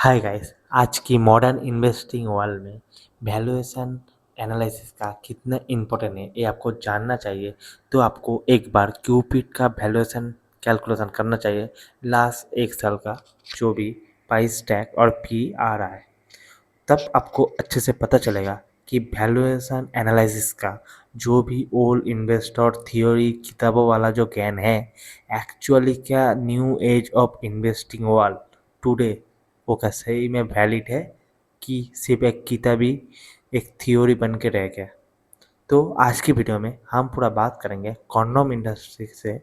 Hi guys. आज की modern investing world में वैल्यूएशन एनालिसिस का कितना इम्पोर्टेंट है ये आपको जानना चाहिए। तो आपको एक बार क्यूपिड का वैल्यूएशन कैलकुलेशन करना चाहिए। लास्ट एक साल का जो भी प्राइस टैग और फी आ रहा है, तब आपको अच्छे से पता चलेगा कि वैल्यूएशन एनालिसिस का जो भी ओल्ड इन्वेस्टर थियोरी किताबों वाला जो ज्ञान है, एक्चुअली क्या new age of investing world today वो क्या सही में वैलिड है कि सिर्फ एक किताबी एक थियोरी बन के रह गया। तो आज की वीडियो में हम पूरा बात करेंगे कॉन्डोम इंडस्ट्री से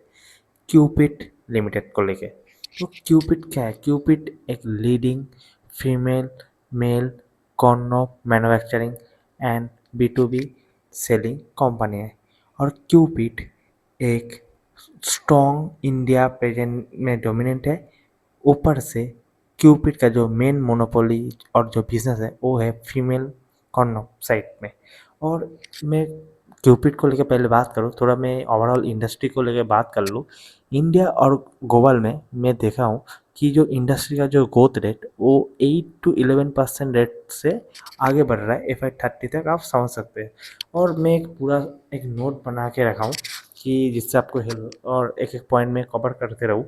क्यूपिड लिमिटेड को लेके। तो क्यूपिड क्या है? क्यूपिड एक leading female male condom manufacturing and B to B selling company है। और क्यूपिड एक स्ट्रॉन्ग इंडिया प्रेजेंट में डोमिनेंट है। ऊपर से क्यूपिड का जो मेन मोनोपोली और जो बिजनेस है वो है फीमेल कॉन्डोम साइड में। और मैं क्यूपिड को लेकर पहले बात करूँ, थोड़ा मैं ओवरऑल इंडस्ट्री को लेकर बात कर लूँ। इंडिया और ग्लोबल में मैं देखा हूँ कि जो इंडस्ट्री का जो ग्रोथ रेट वो 8 to 11% रेट से आगे बढ़ रहा है। FY30 तक आप समझ सकते हैं। और मैं एक पूरा एक नोट बना के रखा हूँ कि जिससे आपको हेल्प और एक एक पॉइंट में कवर करते रहूँ।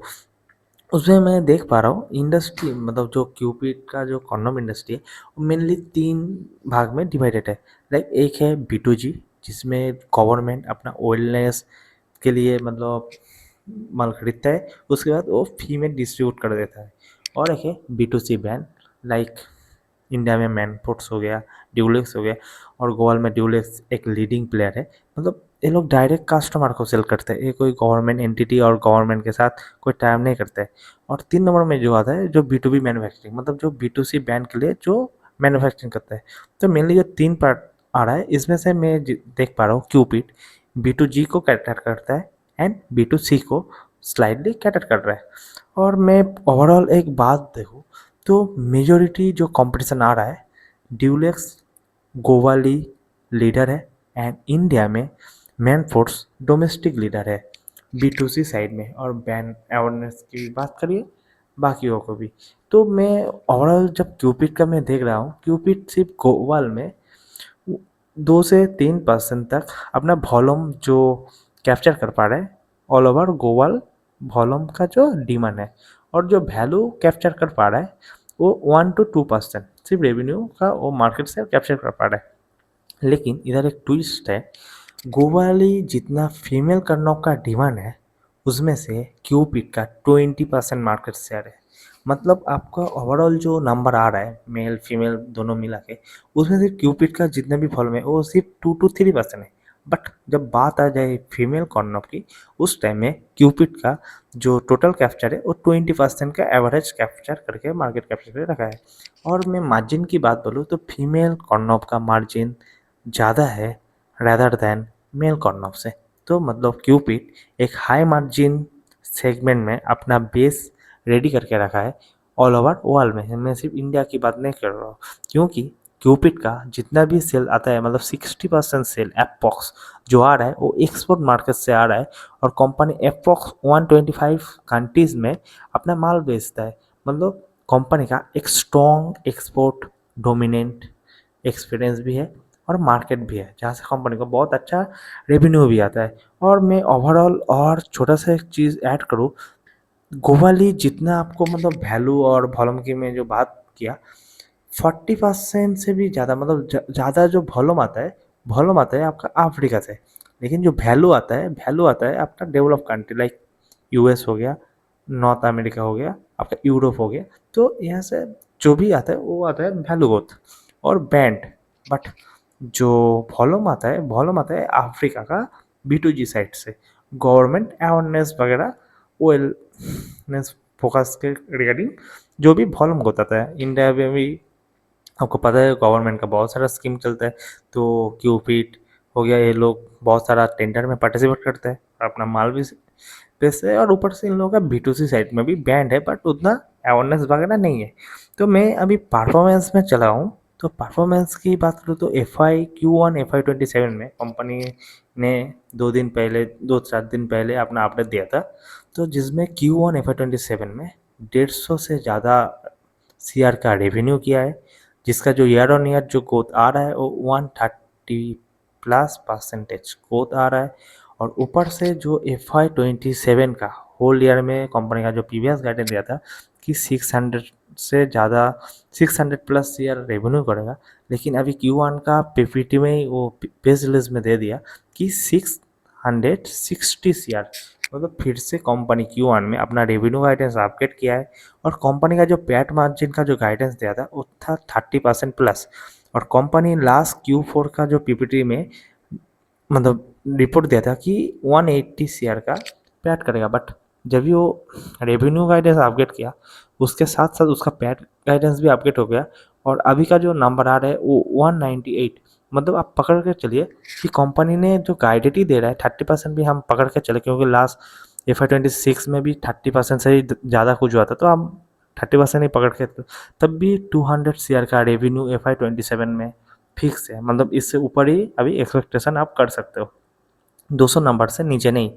उसमें मैं देख पा रहा हूँ इंडस्ट्री मतलब जो क्यूपिड का जो कॉन्डोम इंडस्ट्री है वो मेनली 3 भाग में डिवाइडेड है। लाइक एक है B2G, जिसमें गवर्नमेंट अपना वेलनेस के लिए मतलब माल खरीदता है, उसके बाद वो फ्री में डिस्ट्रीब्यूट कर देता है। और एक है B2C ब्रांड, लाइक इंडिया में मैनफोर्ड्स हो गया, ड्यूलेक्स हो गया। और गोवा में ड्यूलेक्स एक लीडिंग प्लेयर है। मतलब ये लोग डायरेक्ट कस्टमर को सेल करते हैं, ये कोई गवर्नमेंट एंटिटी और गवर्नमेंट के साथ कोई टाइम नहीं करते हैं। और 3 नंबर में जो आता है जो B2B मैन्युफैक्चरिंग, मतलब जो B2C ब्रांड के लिए जो मैन्युफैक्चरिंग करता है। तो मेनली जो 3 पार्ट आ रहा है इसमें से मैं देख पा रहा हूँ क्यूपिड B2G को कैटर करता है एंड B2C को स्लाइडली कैटर कर रहा है। और मैं ओवरऑल एक बात देखूँ तो मेजोरिटी जो कंपटीशन आ रहा है, ड्यूलेक्स गोवाली लीडर है एंड इंडिया में मैनफोर्ड्स डोमेस्टिक लीडर है B2C साइड में। और ब्रांड अवेयरनेस की बात करिए बाकियों को भी। तो मैं ओवरऑल जब क्यूपिड का मैं देख रहा हूँ, क्यूपिड सिर्फ गोवाल में 2 से 3% तक अपना वॉल्यूम जो कैप्चर कर पा रहा है ऑल ओवर गोवाल वॉल्यूम का जो डिमांड है। और जो वैल्यू कैप्चर कर पा रहा है वो 1 to 2% सिर्फ रेवेन्यू का वो मार्केट से कैप्चर कर पा रहा है। लेकिन इधर एक ट्विस्ट है, गोवाली जितना फीमेल कर्नॉक का डिमांड है उसमें से क्यूपिड का 20% मार्केट शेयर है। मतलब आपका ओवरऑल जो नंबर आ रहा है मेल फीमेल दोनों मिला के, उसमें से क्यूपिड का जितना भी फॉलोइंग है वो सिर्फ 2 to 3% है। बट जब बात आ जाए फीमेल कॉर्नर की, उस टाइम में क्यूपिड का जो टोटल कैप्चर है वो 20% का एवरेज कैप्चर करके मार्केट कैप्चर करके रखा है। और मैं मार्जिन की बात बोलूँ तो फीमेल कॉर्नर का मार्जिन ज़्यादा है रैदर देन मेल कॉर्नर से। तो मतलब क्यूपिड एक हाई मार्जिन सेगमेंट में अपना बेस रेडी करके रखा है ऑल ओवर वर्ल्ड में। मैं सिर्फ इंडिया की बात नहीं कर रहा हूँ, क्योंकि क्यूपिड का जितना भी सेल आता है मतलब 60% सेल एपॉक्स जो आ रहा है वो एक्सपोर्ट मार्केट से आ रहा है। और कंपनी एपॉक्स 125 कंट्रीज में अपना माल बेचता है। मतलब कंपनी का एक स्ट्रॉन्ग एक्सपोर्ट डोमिनेंट एक्सपीरियंस भी है और मार्केट भी है, जहाँ से कंपनी को बहुत अच्छा रेवेन्यू भी आता है। और मैं ओवरऑल और छोटा सा एक चीज़ ऐड करूँ, गोवाली जितना आपको मतलब वैल्यू और वॉल्यूम की मैं जो बात किया, 40% से भी ज़्यादा मतलब ज़्यादा जो वॉल्यूम आता है आपका अफ्रीका से। लेकिन जो वैल्यू आता है आपका डेवलप कंट्री लाइक US हो गया, नॉर्थ अमेरिका हो गया, आपका यूरोप हो गया। तो यहाँ से जो भी आता है वो आता है वैल्यू ग्रोथ और बैंड। बट जो वॉल्यूम आता है अफ्रीका का B2G साइड से, गवर्नमेंट अवेयरनेस वगैरह वेलनेस फोकस के रिगार्डिंग जो भी वॉल्यूम ग्रोथ आता है। इंडिया में भी आपको पता है गवर्नमेंट का बहुत सारा स्कीम चलता है। तो क्यूपिड हो गया, ये लोग बहुत सारा टेंडर में पार्टिसिपेट करते हैं, अपना माल भी बेचते हैं। और ऊपर से इन लोगों का B2C साइड में भी बैंड है बट उतना अवेयरनेस वगैरह नहीं है। तो मैं अभी परफॉर्मेंस में चला हूँ। तो परफॉर्मेंस की बात करूँ तो FY Q1 FY27 में कंपनी ने 2 4 दिन पहले अपना अपडेट दिया था। तो जिसमें Q1 FY27 में 150 से ज़्यादा सीआर का रेवेन्यू किया है, जिसका जो ईयर ऑन ईयर जो ग्रोथ आ रहा है वो 130+% ग्रोथ आ रहा है। और ऊपर से जो FY27 का होल ईयर में कंपनी का जो प्रीवियस गाइडेंस दिया था कि 600 से ज़्यादा 600+ ईयर रेवेन्यू करेगा, लेकिन अभी Q1 का पीपीटी में ही वो प्रेस रिलीज में दे दिया कि 660 सीआर, मतलब फिर से कंपनी Q1 में अपना रेवेन्यू गाइडेंस अपडेट किया है। और कंपनी का जो पैट मार्जिन का जो गाइडेंस दिया था वो था 30%+। और कंपनी लास्ट Q4 का जो पीपीटी में मतलब रिपोर्ट दिया था कि 180 सीआर का पैट करेगा, बट जब भी वो रेवेन्यू गाइडेंस अपडेट किया उसके साथ साथ उसका पैट गाइडेंस भी अपडेट हो गया। और अभी का जो नंबर आ रहा है वो 198, मतलब आप पकड़ के चलिए कि कंपनी ने जो गाइडेड ही दे रहा है 30% भी हम पकड़ के चले, क्योंकि लास्ट FY26 में भी 30% से ही ज़्यादा कुछ हुआ था, तो हम 30% ही पकड़ के, तब भी 200 सीआर का रेवेन्यू FY27 में फिक्स है, मतलब इससे ऊपर ही अभी एक्सपेक्टेशन आप कर सकते हो, 200 नंबर से नीचे नहीं।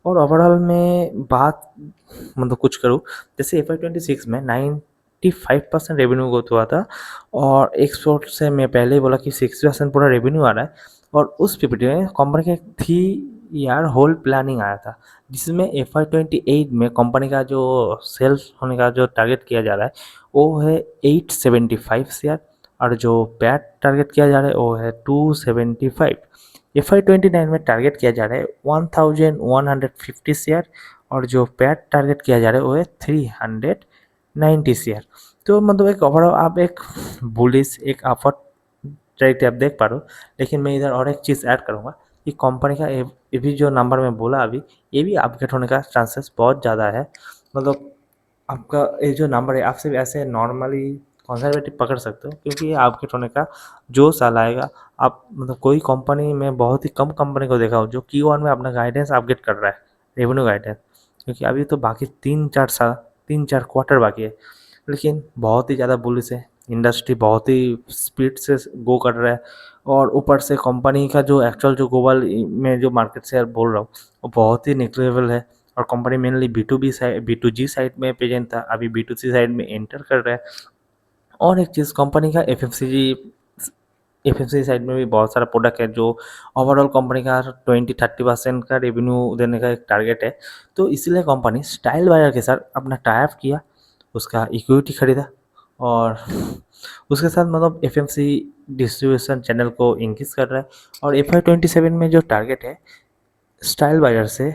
और ओवरऑल में बात मतलब कुछ करूँ, जैसे FY26 में 95% रेवेन्यू ग्रोथ हुआ था, और एक्सपोर्ट से मैं पहले ही बोला कि 60% पूरा रेवेन्यू आ रहा है। और उस पीपीटी में कंपनी के 3 ईयर होल प्लानिंग आया था, जिसमें FY28 में कंपनी का जो सेल्स होने का जो टारगेट किया जा रहा है वो है 875 सीआर, और जो पैट टारगेट किया जा रहा है वो है 275। FY29 में टारगेट किया जा रहा है 1150 सीआर, और जो पैट टारगेट किया जा रहा है वो है 390 सीआर। तो मतलब एक ओवरऑल आप एक बुलिश एक अफर्ट ट्रेड आप देख पा रहे हो। लेकिन मैं इधर और एक चीज़ ऐड करूँगा कि कंपनी का ये भी जो नंबर मैं बोला अभी, ये भी अपडेट होने का चांसेस बहुत ज़्यादा है। मतलब आपका ये जो नंबर है आप सिर्फ ऐसे नॉर्मली कंजर्वेटिव पकड़ सकते हो, क्योंकि ये अपडेट होने का जो साल आएगा। आप मतलब कोई कंपनी में बहुत ही कम कंपनी को देखा हो जो Q1 में अपना गाइडेंस अपडेट कर रहा है, रेवेन्यू गाइडेंस, क्योंकि अभी तो बाकी 3-4 क्वार्टर बाकी है। लेकिन बहुत ही ज़्यादा बुलिश है, इंडस्ट्री बहुत ही स्पीड से गो कर रहा है। और ऊपर से कंपनी का जो एक्चुअल जो ग्लोबल में जो मार्केट शेयर बोल रहा हूँ वो बहुत ही नेग्लिजिबल है। और company mainly B2B side B2G side में प्रेजेंट था, अभी B2C साइड में एंटर कर रहा है। और एक चीज़ कंपनी का FMCG साइड में भी बहुत सारा प्रोडक्ट है जो ओवरऑल कंपनी का 20-30% का रेवेन्यू देने का एक टारगेट है। तो इसीलिए कंपनी स्टाइल बायर के साथ अपना टाई अप किया, उसका इक्विटी खरीदा, और उसके साथ मतलब FMC डिस्ट्रीब्यूशन चैनल को इंक्रीज कर रहा है। और FY27 में जो टारगेट है स्टाइल बायर से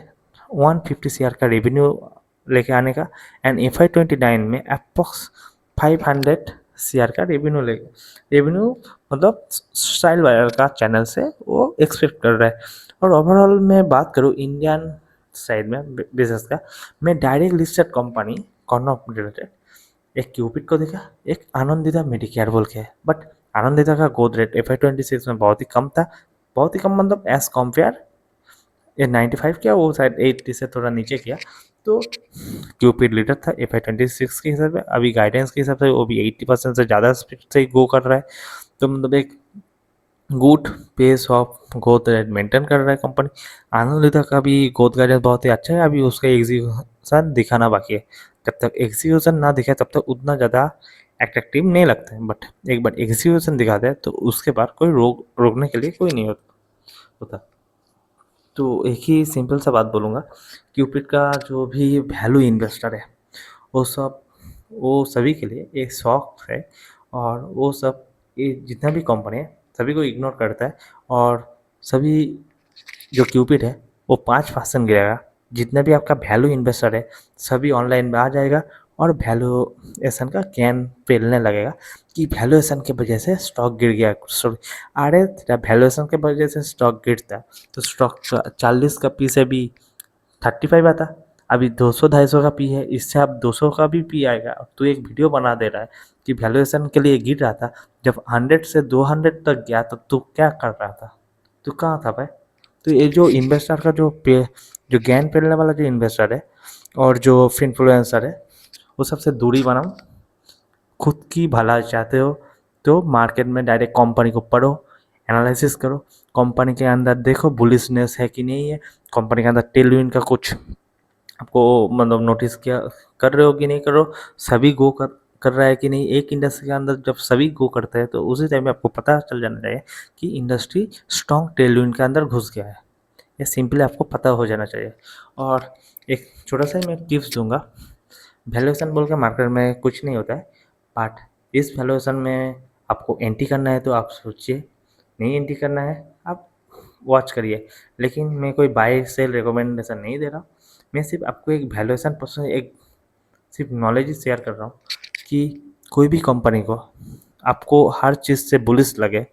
150 सीआर का रेवेन्यू लेके आने का, एंड FY29 में अप्रॉक्स 500 सीआर का रेवेन्यू मतलब स्टाइल बायर का चैनल से वो एक्सपेक्ट कर रहा है। और ओवरऑल मैं बात करूँ इंडियन साइड में बिजनेस का, मैं direct listed company corner related एक क्यूपिड को देखा, एक आनंदिता मेडिकेयर बोल के है, बट आनंदिता का ग्रोथ रेट FY26 में बहुत ही कम था, बहुत ही कम, मतलब एज कम्पेयर ये 95 किया, वो शायद 80 से थोड़ा नीचे किया। तो क्यूपिड लीडर था FY26 के हिसाब से, अभी गाइडेंस के हिसाब से वो भी 80% से ज़्यादा स्पीड से गो कर रहा है। तो मतलब एक good pace of growth rate maintain कर रहा है कंपनी। आनंदिता का भी ग्रोथ गाइडेंस बहुत ही अच्छा है, अभी उसका एग्जीक्यूशन दिखाना बाकी है। जब तक एग्जीक्यूशन ना दिखे तब तक उतना ज़्यादा अट्रैक्टिव नहीं लगता है, बट एक बार एग्जीक्यूशन दिखा दे तो उसके बाद कोई रोकने के लिए कोई नहीं होता। तो एक ही सिंपल सा बात बोलूँगा, क्यूपिड का जो भी वैल्यू इन्वेस्टर है वो सभी के लिए एक शौक है। और वो सब ये जितना भी कंपनी है सभी को इग्नोर करता है। और सभी जो क्यूपिड है वो 5% गिरेगा, जितना भी आपका वैल्यू इन्वेस्टर है सभी ऑनलाइन में आ जाएगा और वैल्यूएशन का कैन फैलने लगेगा कि वैल्यूएशन की वजह से स्टॉक गिर गया। अरे तेरा वैल्यूएशन की वजह से स्टॉक गिरता तो स्टॉक 40 का पी से भी 35 आता, अभी 200-250 का पी है, इससे अब 200 का भी पी आएगा। तो एक वीडियो बना दे रहा है कि वैल्यूएशन के लिए गिर रहा था, जब 100 से 200 तक गया तो तू क्या कर रहा था, तू कहाँ था भाई। तो ये जो इन्वेस्टर का जो ज्ञान फैलने वाला जो इन्वेस्टर है और जो इन्फ्लुएंसर है वो सबसे दूरी बनाओ। खुद की भला चाहते हो तो मार्केट में डायरेक्ट कंपनी को पढ़ो, एनालिसिस करो, कंपनी के अंदर देखो बुलिशनेस है कि नहीं है, कंपनी के अंदर टेलविंड का कुछ आपको मतलब नोटिस किया कर रहे हो कि नहीं कर रहे हो, सभी गो कर कर रहा है कि नहीं। एक इंडस्ट्री के अंदर जब सभी गो करते हैं तो उसी टाइम में आपको पता चल जाना चाहिए कि इंडस्ट्री स्ट्रॉन्ग टेलविंड के अंदर घुस गया है। ये सिंपली आपको पता हो जाना चाहिए। और एक छोटा सा मैं टिप्स दूंगा। वैल्यूएशन बोल के मार्केट में कुछ नहीं होता है, बट इस वैल्यूएशन में आपको एंट्री करना है तो आप सोचिए, नहीं एंट्री करना है आप वॉच करिए। लेकिन मैं कोई बाय सेल रिकमेंडेशन नहीं दे रहा, मैं सिर्फ आपको एक वैल्यूएशन पर्सन एक सिर्फ नॉलेज ही शेयर कर रहा हूँ कि कोई भी कंपनी को आपको हर चीज़ से बुलिश लगे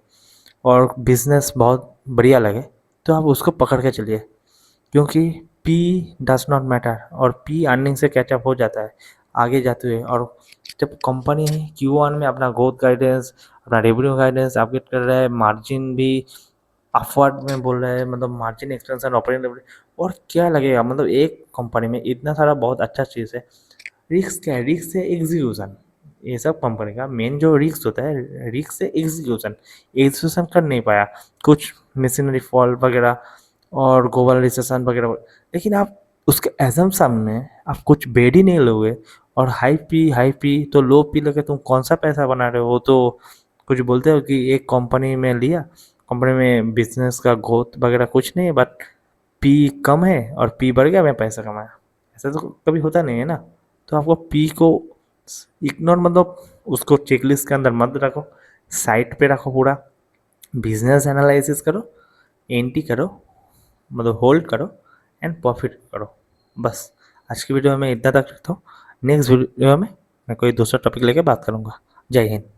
और बिजनेस बहुत बढ़िया लगे तो आप उसको पकड़ के चलिए, क्योंकि पी डज नॉट मैटर और पी अर्निंग से कैचअप हो जाता है आगे जाते हुए। और जब कंपनी Q1 में अपना ग्रोथ गाइडेंस, अपना रेवेन्यू गाइडेंस अपडेट कर रहा है, मार्जिन भी अपवर्ड में बोल रहा है, मतलब मार्जिन एक्सपेंशन, ऑपरेटिंग लेवरेज, और क्या लगेगा, मतलब एक कंपनी में इतना सारा बहुत अच्छा चीज़ है। रिस्क क्या है? रिस्क है एग्जीक्यूशन। ये सब कंपनी का मेन जो रिस्क होता है, रिस्क से एग्जीक्यूशन। एग्जीक्यूशन कर नहीं पाया, कुछ मशीनरी फॉल्ट वगैरह और ग्लोबल रिसेशन वगैरह, लेकिन आप उसके एजम्पशन में आप कुछ बेड ही नहीं लोगे और हाई पी तो लो पी लगे, तुम कौन सा पैसा बना रहे हो? वो तो कुछ बोलते हो कि एक कंपनी में लिया, कंपनी में बिजनेस का ग्रोथ वगैरह कुछ नहीं है, बट पी कम है और पी बढ़ गया, मैं पैसा कमाया। ऐसा तो कभी होता नहीं है ना। तो आपको पी को इग्नोर, मतलब उसको चेकलिस्ट के अंदर मत रखो, साइड पे रखो, पूरा बिजनेस एनालिसिस करो, एंट्री करो, मतलब होल्ड करो एंड प्रॉफिट करो। बस आज की वीडियो में मैं इतना तक रखता हूँ। नेक्स्ट वीडियो में मैं कोई दूसरा टॉपिक लेके बात करूँगा। जय हिंद।